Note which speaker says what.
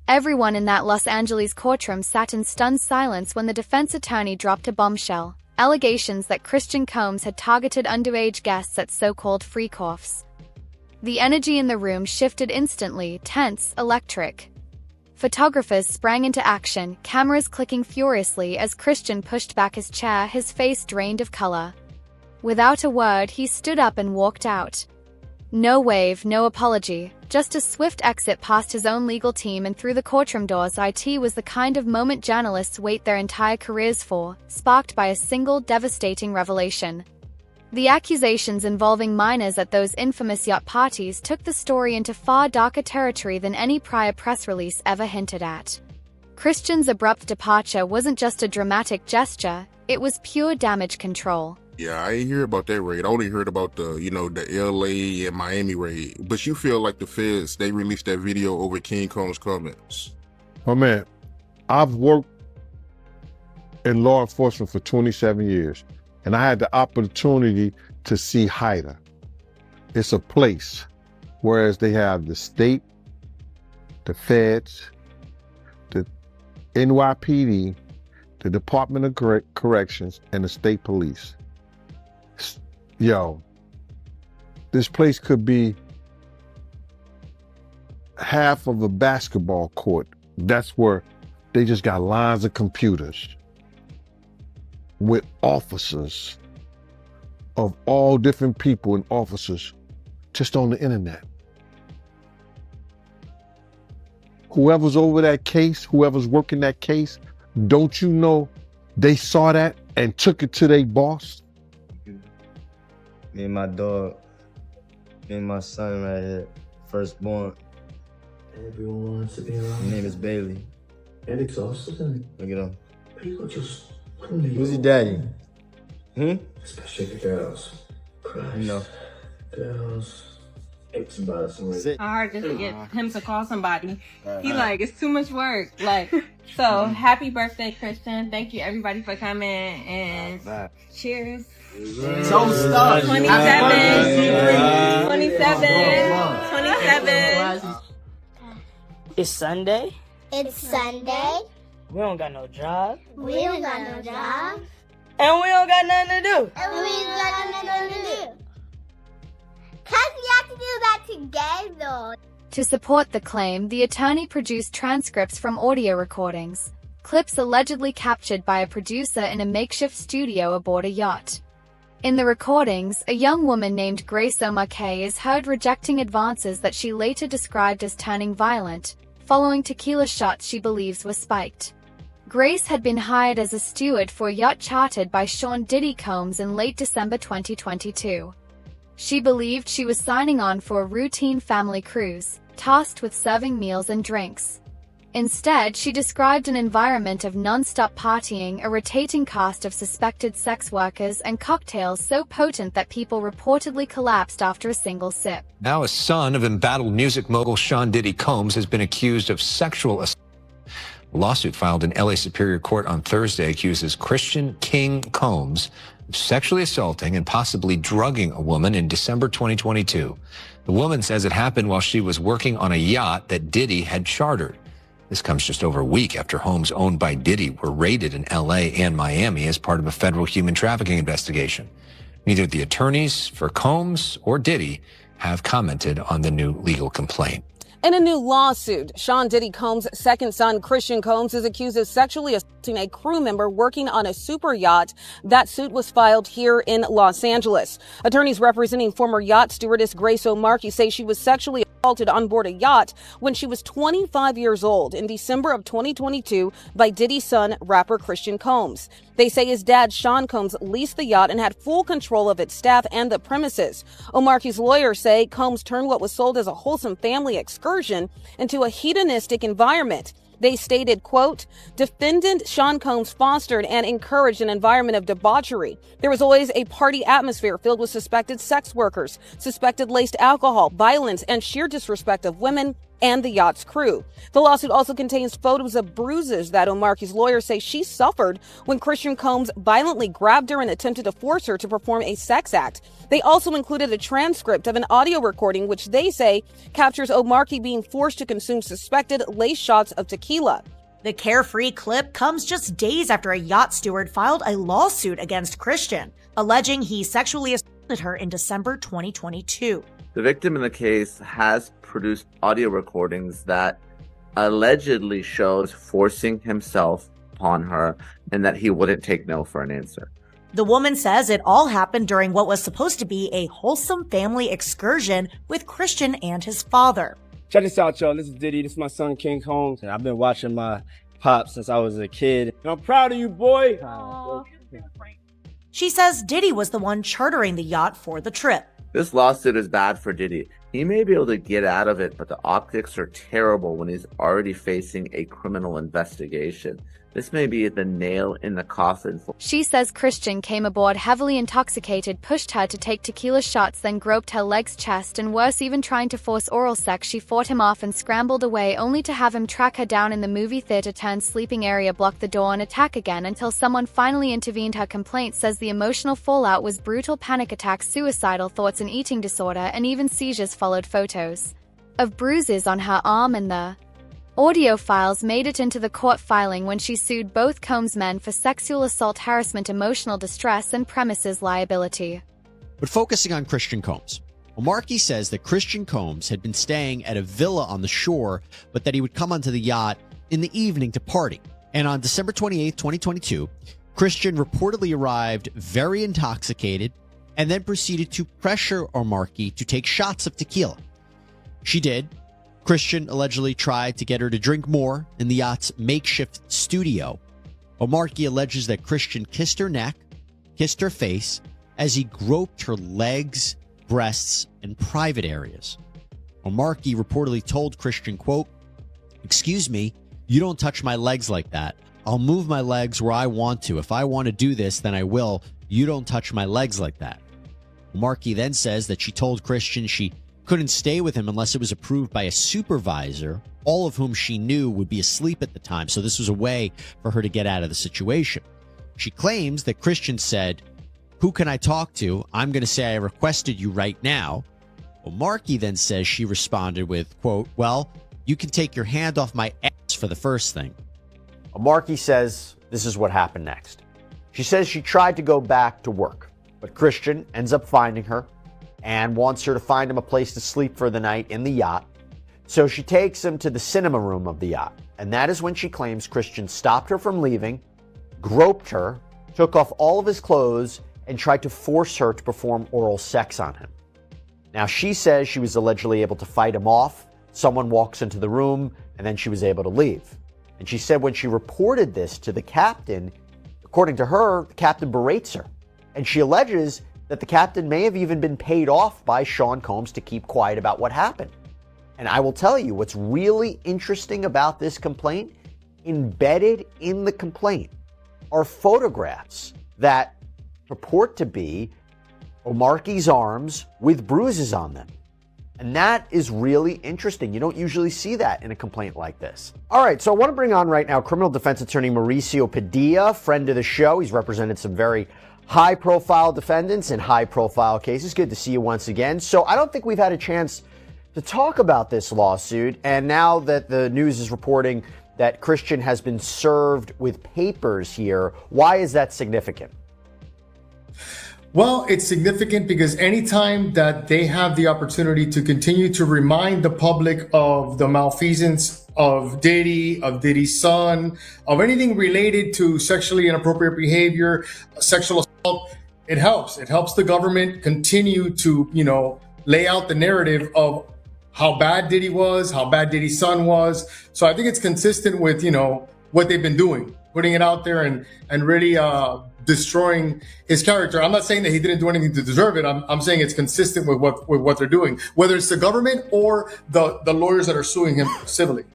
Speaker 1: Everyone in that Los Angeles courtroom sat in stunned silence when the defense attorney dropped a bombshell: allegations that Christian Combs had targeted underage guests at so-called FreakOFFS. The energy in the room shifted instantly, tense, electric. Photographers sprang into action, cameras clicking furiously as Christian pushed back his chair, his face drained of color. Without a word, he stood up and walked out. No wave, no apology, just a swift exit past his own legal team and through the courtroom doors. It was the kind of moment journalists wait their entire careers for, sparked by a single devastating revelation. The accusations involving minors at those infamous yacht parties took the story into far darker territory than any prior press release ever hinted at. Christian's abrupt departure wasn't just a dramatic gesture, it was pure damage control.
Speaker 2: Yeah, I ain't hear about that raid. I only heard about the LA and Miami raid. But you feel like the feds, they released that video over King Combs' comments.
Speaker 3: Oh man, I've worked in law enforcement for 27 years, and I had the opportunity to see HIDA. It's a place, whereas they have the state, the feds, the NYPD, the Department of Corrections, and the state police. Yo, this place could be half of a basketball court. That's where they just got lines of computers with officers of all different people and officers just on the internet. Whoever's over that case, whoever's working that case, don't you know they saw that and took it to their boss?
Speaker 4: Me and my dog, me and my son right here, firstborn.
Speaker 5: Everyone wants to be around.
Speaker 4: His name is Bailey.
Speaker 5: It's exhausting, isn't it?
Speaker 4: Look at him.
Speaker 5: People just couldn't leave.
Speaker 4: Who's your daddy?
Speaker 5: Especially the girls. Christ.
Speaker 4: You know.
Speaker 5: Girls. It's embarrassing.
Speaker 4: Sit.
Speaker 6: Hard just to get him to call somebody. He like, it's too much work. Like, so happy birthday, Christian. Thank you everybody for coming and cheers.
Speaker 4: So stuff.
Speaker 6: 27. 27.
Speaker 7: It's Sunday.
Speaker 8: It's Sunday.
Speaker 7: We don't got no job.
Speaker 8: We don't got no job.
Speaker 7: And we don't got nothing to do.
Speaker 8: And we ain't got nothing to do. Cause we have to do that together.
Speaker 1: To support the claim, the attorney produced transcripts from audio recordings, clips allegedly captured by a producer in a makeshift studio aboard a yacht. In the recordings, a young woman named Grace O'Markay is heard rejecting advances that she later described as turning violent, following tequila shots she believes were spiked. Grace had been hired as a steward for a yacht chartered by Sean Diddy Combs in late December 2022. She believed she was signing on for a routine family cruise, tasked with serving meals and drinks. Instead, she described an environment of non-stop partying, a rotating cast of suspected sex workers, and cocktails so potent that people reportedly collapsed after a single sip.
Speaker 9: Now a son of embattled music mogul Sean Diddy Combs has been accused of sexual assault. A lawsuit filed in LA Superior Court on Thursday accuses Christian King Combs of sexually assaulting and possibly drugging a woman in December 2022. The woman says it happened while she was working on a yacht that Diddy had chartered. This comes just over a week after homes owned by Diddy were raided in LA and Miami as part of a federal human trafficking investigation. Neither the attorneys for Combs or Diddy have commented on the new legal complaint.
Speaker 10: In a new lawsuit, Sean Diddy Combs' second son, Christian Combs, is accused of sexually assaulting a crew member working on a super yacht. That suit was filed here in Los Angeles. Attorneys representing former yacht stewardess Grace O'Markay say she was sexually assaulted on board a yacht when she was 25 years old in December of 2022 by Diddy's son, rapper Christian Combs. They say his dad, Sean Combs, leased the yacht and had full control of its staff and the premises. O'Markay's lawyers say Combs turned what was sold as a wholesome family excursion into a hedonistic environment. They stated, quote, defendant Sean Combs fostered and encouraged an environment of debauchery. There was always a party atmosphere filled with suspected sex workers, suspected laced alcohol, violence, and sheer disrespect of women, and the yacht's crew. The lawsuit also contains photos of bruises that Omarki's lawyers say she suffered when Christian Combs violently grabbed her and attempted to force her to perform a sex act. They also included a transcript of an audio recording which they say captures Omarki being forced to consume suspected lace shots of tequila.
Speaker 11: The carefree clip comes just days after a yacht steward filed a lawsuit against Christian, alleging he sexually assaulted her in December 2022.
Speaker 12: The victim in the case has produced audio recordings that allegedly shows forcing himself upon her and that he wouldn't take no for an answer.
Speaker 11: The woman says it all happened during what was supposed to be a wholesome family excursion with Christian and his father.
Speaker 13: Check this out, y'all. This is Diddy. This is my son, King Combs. And I've been watching my pops since I was a kid. And I'm proud of you, boy.
Speaker 11: She says Diddy was the one chartering the yacht for the trip.
Speaker 12: This lawsuit is bad for Diddy. He may be able to get out of it, but the optics are terrible when he's already facing a criminal investigation. This may be the nail in the coffin.
Speaker 1: She says Christian came aboard heavily intoxicated, pushed her to take tequila shots, then groped her legs, chest, and worse, even trying to force oral sex. She fought him off and scrambled away, only to have him track her down in the movie theater turned sleeping area, block the door, and attack again until someone finally intervened. Her complaint says the emotional fallout was brutal panic attacks, suicidal thoughts, an eating disorder, and even seizures followed. Photos of bruises on her arm and the audio files made it into the court filing when she sued both Combs men for sexual assault, harassment, emotional distress, and premises liability.
Speaker 14: But focusing on Christian Combs, Omarki says that Christian Combs had been staying at a villa on the shore, but that he would come onto the yacht in the evening to party. And on December 28, 2022, Christian reportedly arrived very intoxicated and then proceeded to pressure Omarki to take shots of tequila. She did. Christian allegedly tried to get her to drink more in the yacht's makeshift studio. Omarki alleges that Christian kissed her neck, kissed her face, as he groped her legs, breasts, and private areas. Omarki reportedly told Christian, quote, "Excuse me, you don't touch my legs like that. I'll move my legs where I want to. If I want to do this, then I will. You don't touch my legs like that." Omarki then says that she told Christian she couldn't stay with him unless it was approved by a supervisor, all of whom she knew would be asleep at the time, so this was a way for her to get out of the situation. She claims that Christian said, "Who can I talk to? I'm going to say I requested you right now." Omarki then says she responded with, quote, "Well, you can take your hand off my ass for the first thing."
Speaker 15: Omarki says this is what happened next. She says she tried to go back to work, but Christian ends up finding her and wants her to find him a place to sleep for the night in the yacht. So she takes him to the cinema room of the yacht. And that is when she claims Christian stopped her from leaving, groped her, took off all of his clothes, and tried to force her to perform oral sex on him. Now, she says she was allegedly able to fight him off. Someone walks into the room, and then she was able to leave. And she said when she reported this to the captain, according to her, the captain berates her. And she alleges that the captain may have even been paid off by Sean Combs to keep quiet about what happened. And I will tell you what's really interesting about this complaint, embedded in the complaint are photographs that purport to be Omarki's arms with bruises on them. And that is really interesting. You don't usually see that in a complaint like this. All right, so I want to bring on right now criminal defense attorney Mauricio Padilla, friend of the show. He's represented some very high-profile defendants in high-profile cases. Good to see you once again. So I don't think we've had a chance to talk about this lawsuit, and now that the news is reporting that Christian has been served with papers here, why is that significant?
Speaker 16: Well, it's significant because anytime that they have the opportunity to continue to remind the public of the malfeasance of Diddy, of Diddy's son, of anything related to sexually inappropriate behavior, sexual assault, it helps. It helps the government continue to, lay out the narrative of how bad Diddy was, how bad Diddy's son was. So I think it's consistent with, what they've been doing, putting it out there and really destroying his character. I'm not saying that he didn't do anything to deserve it. I'm saying it's consistent with what they're doing, whether it's the government or the lawyers that are suing him civilly.